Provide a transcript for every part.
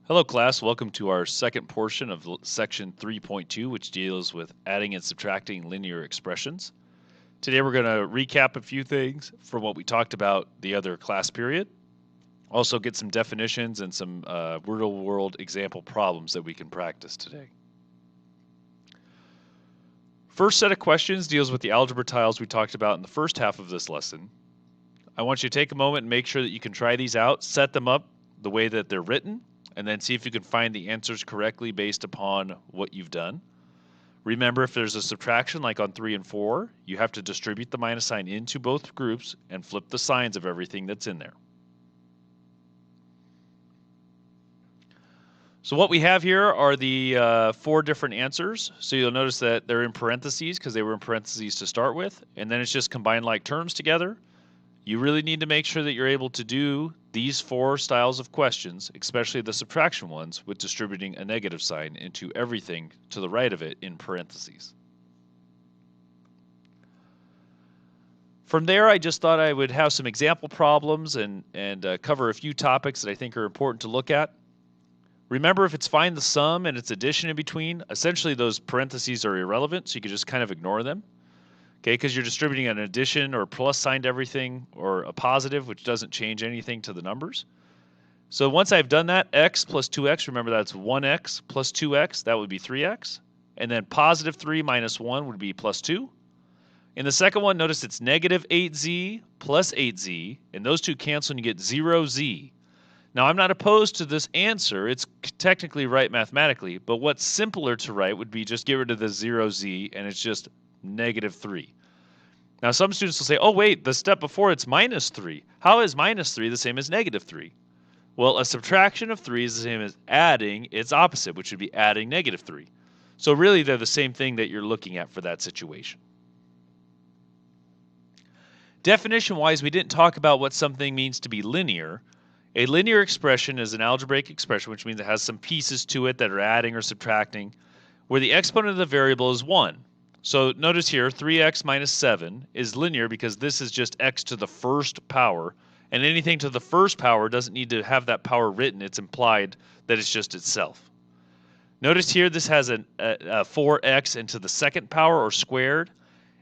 Hello class, welcome to our second portion of section 3.2, which deals with adding and subtracting linear expressions. Today we're going to recap a few things from what we talked about the other class period. Also get some definitions and some real-world example problems that we can practice today. First set of questions deals with the algebra tiles we talked about in the first half of this lesson. I want you to take a moment and make sure that you can try these out, set them up the way that they're written, and then see if you can find the answers correctly based upon what you've done. Remember, if there's a subtraction like on 3 and 4, you have to distribute the minus sign into both groups and flip the signs of everything that's in there. So what we have here are the 4 different answers. So you'll notice that they're in parentheses because they were in parentheses to start with, and then it's just combined like terms together. You really need to make sure that you're able to do these 4 styles of questions, especially the subtraction ones, with distributing a negative sign into everything to the right of it in parentheses. From there, I just thought I would have some example problems and cover a few topics that I think are important to look at. Remember, if it's find the sum and it's addition in between, essentially those parentheses are irrelevant, so you can just kind of ignore them. Okay, because you're distributing an addition or plus sign to everything, or a positive, which doesn't change anything to the numbers. So once I've done that, x plus 2x, remember that's 1x plus 2x, that would be 3x. And then positive 3 minus 1 would be plus 2. In the second one, notice it's negative 8z plus 8z, and those two cancel and you get 0z. Now I'm not opposed to this answer, it's technically right mathematically, but what's simpler to write would be just get rid of the 0z, and it's just negative 3. Now some students will say, oh wait, the step before it's minus 3. How is minus 3 the same as negative 3? Well, a subtraction of 3 is the same as adding its opposite, which would be adding negative 3. So really they're the same thing that you're looking at for that situation. Definition-wise, we didn't talk about what something means to be linear. A linear expression is an algebraic expression, which means it has some pieces to it that are adding or subtracting, where the exponent of the variable is 1. So notice here, 3x minus 7 is linear because this is just x to the first power, and anything to the first power doesn't need to have that power written. It's implied that it's just itself. Notice here this has a 4x into the second power or squared.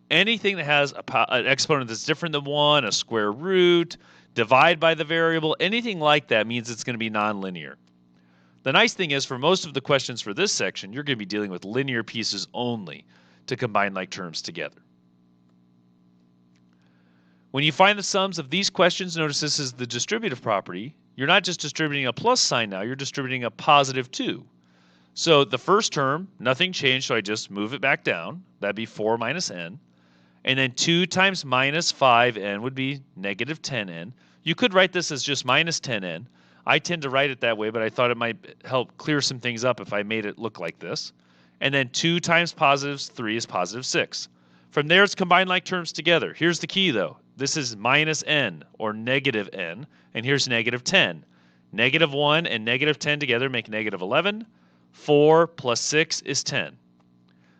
Anything that has an exponent that's different than 1, a square root, divide by the variable, anything like that means it's going to be nonlinear. The nice thing is for most of the questions for this section, you're going to be dealing with linear pieces only to combine like terms together. When you find the sums of these questions, notice this is the distributive property. You're not just distributing a plus sign now, you're distributing a positive 2. So the first term, nothing changed, so I just move it back down. That'd be 4 minus n. And then 2 times minus 5n would be negative 10n. You could write this as just minus 10n. I tend to write it that way, but I thought it might help clear some things up if I made it look like this. And then 2 times positive 3 is positive 6. From there, it's combined like terms together. Here's the key, though. This is minus n, or negative n, and here's negative 10. Negative 1 and negative 10 together make negative 11. 4 plus 6 is 10.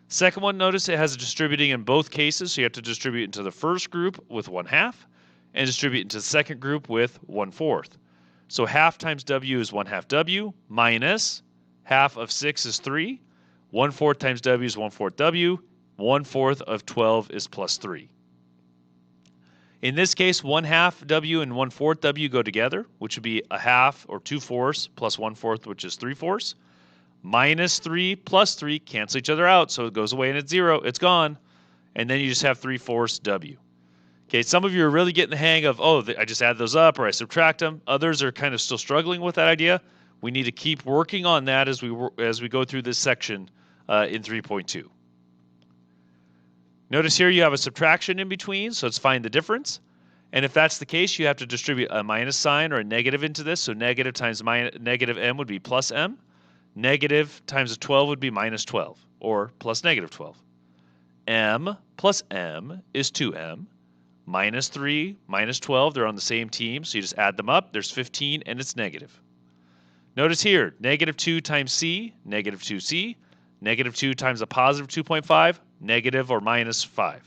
Second one, notice it has a distributing in both cases, so you have to distribute into the first group with 1/2, and distribute into the second group with 1/4. So half times w is 1/2 w, minus half of 6 is 3. 1/4 times w is 1/4 w. 1/4 of 12 is plus 3. In this case, 1/2 w and 1/4 w go together, which would be a half or 2/4 plus 1/4, which is 3/4. Minus 3 plus 3 cancel each other out, so it goes away and it's 0. It's gone. And then you just have 3/4 w. Okay, some of you are really getting the hang of, oh, I just add those up or I subtract them. Others are kind of still struggling with that idea. We need to keep working on that as we go through this section in 3.2. Notice here you have a subtraction in between, so let's find the difference. And if that's the case, you have to distribute a minus sign or a negative into this. So negative times negative m would be plus m. Negative times a 12 would be minus 12, or plus negative 12. M plus m is 2m. Minus 3, minus 12, they're on the same team, so you just add them up. There's 15, and it's negative. Notice here, negative 2 times c, negative 2c. Negative 2 times a positive 2.5, negative or minus 5.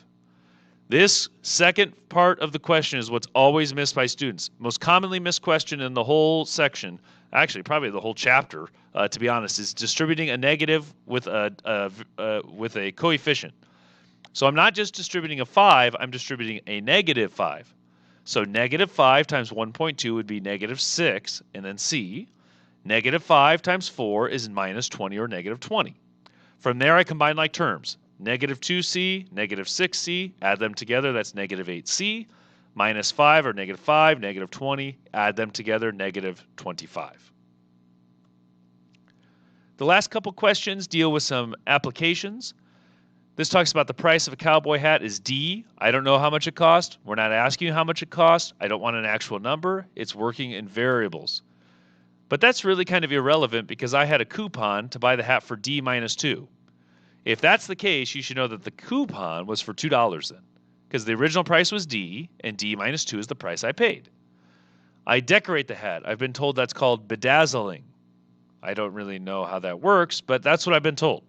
This second part of the question is what's always missed by students. Most commonly missed question in the whole section actually probably the whole chapter, to be honest, is distributing a negative with a coefficient. So I'm not just distributing a 5, I'm distributing a negative 5. So negative 5 times 1.2 would be negative 6, and then C. Negative 5 times 4 is minus 20 or negative 20. From there, I combine like terms. Negative 2C, negative 6C, add them together, that's negative 8C. Minus 5 or negative 5, negative 20, add them together, negative 25. The last couple questions deal with some applications. This talks about the price of a cowboy hat is D. I don't know how much it costs. We're not asking you how much it costs. I don't want an actual number. It's working in variables. But that's really kind of irrelevant because I had a coupon to buy the hat for D minus 2. If that's the case, you should know that the coupon was for $2 then, because the original price was D, and D minus 2 is the price I paid. I decorate the hat. I've been told that's called bedazzling. I don't really know how that works, but that's what I've been told.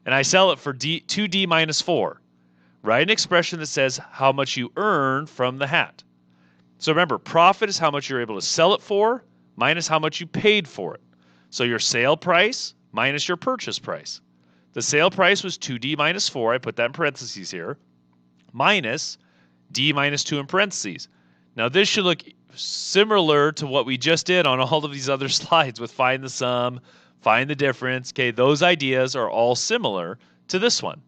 And I sell it for 2D minus 4. Write an expression that says how much you earn from the hat. So remember, profit is how much you're able to sell it for minus how much you paid for it. So your sale price minus your purchase price. The sale price was 2D minus 4. I put that in parentheses here. Minus D minus 2 in parentheses. Now this should look similar to what we just did on all of these other slides with find the sum, find the difference. Okay, those ideas are all similar to this one.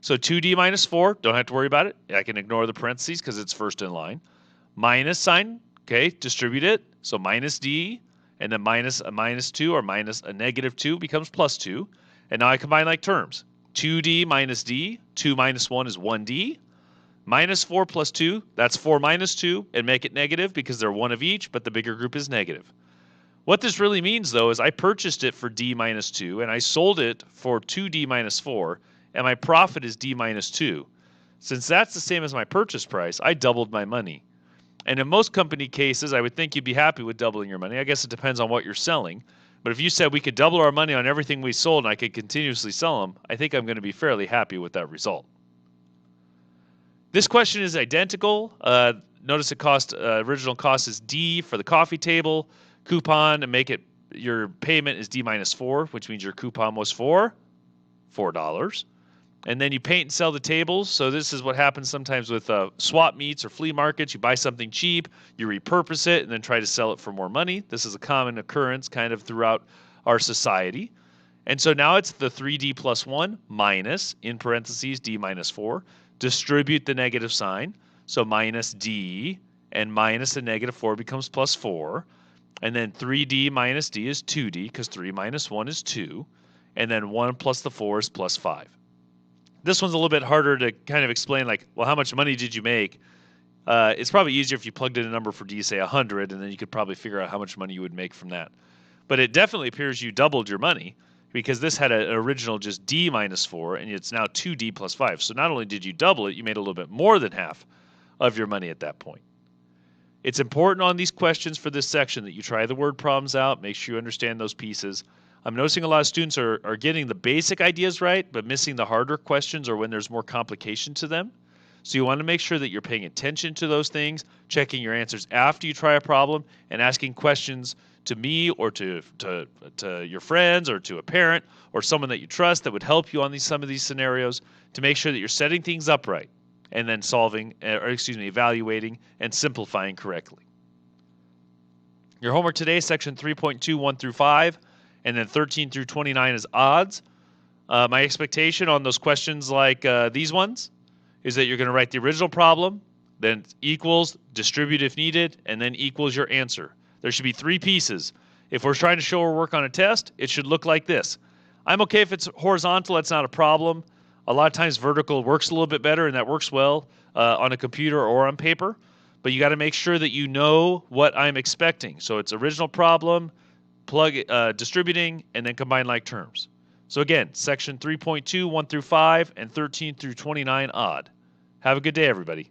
So 2D minus 4, don't have to worry about it. I can ignore the parentheses because it's first in line. Minus sign, okay, distribute it. So minus D, and then minus a minus 2 or minus a negative 2 becomes plus 2. And now I combine like terms. 2D minus D, 2 minus 1 is 1D. Minus 4 plus 2, that's 4 minus 2, and make it negative because they're one of each, but the bigger group is negative. What this really means, though, is I purchased it for D minus 2, and I sold it for 2D minus 4, and my profit is D minus 2. Since that's the same as my purchase price, I doubled my money. And in most company cases, I would think you'd be happy with doubling your money. I guess it depends on what you're selling. But if you said we could double our money on everything we sold and I could continuously sell them, I think I'm going to be fairly happy with that result. This question is identical. Notice original cost is D for the coffee table. Coupon, to make it, your payment is D minus 4, which means your coupon was for $4. And then you paint and sell the tables. So this is what happens sometimes with swap meets or flea markets. You buy something cheap, you repurpose it, and then try to sell it for more money. This is a common occurrence kind of throughout our society. And so now it's the 3D plus 1 minus, in parentheses, D minus 4. Distribute the negative sign. So minus D and minus the negative 4 becomes plus 4. And then 3D minus D is 2D because 3 minus 1 is 2. And then 1 plus the 4 is plus 5. This one's a little bit harder to kind of explain, like, well, how much money did you make? It's probably easier if you plugged in a number for D, say 100, and then you could probably figure out how much money you would make from that. But it definitely appears you doubled your money because this had an original just D minus 4, and it's now 2D plus 5. So not only did you double it, you made a little bit more than half of your money at that point. It's important on these questions for this section that you try the word problems out, make sure you understand those pieces. I'm noticing a lot of students are getting the basic ideas right, but missing the harder questions or when there's more complication to them. So you want to make sure that you're paying attention to those things, checking your answers after you try a problem, and asking questions to me or to your friends or to a parent or someone that you trust that would help you on some of these scenarios to make sure that you're setting things up right and then evaluating and simplifying correctly. Your homework today, section 3.2, 1 through 5. And then 13 through 29 is odds. My expectation on those questions like these ones is that you're going to write the original problem, then equals, distribute if needed, and then equals your answer. There should be 3 pieces. If we're trying to show our work on a test, it should look like this. I'm okay if it's horizontal, that's not a problem. A lot of times vertical works a little bit better, and that works well on a computer or on paper. But you got to make sure that you know what I'm expecting. So it's original problem, distributing, and then combine like terms. So again, section 3.2, 1 through 5, and 13 through 29 odd. Have a good day, everybody.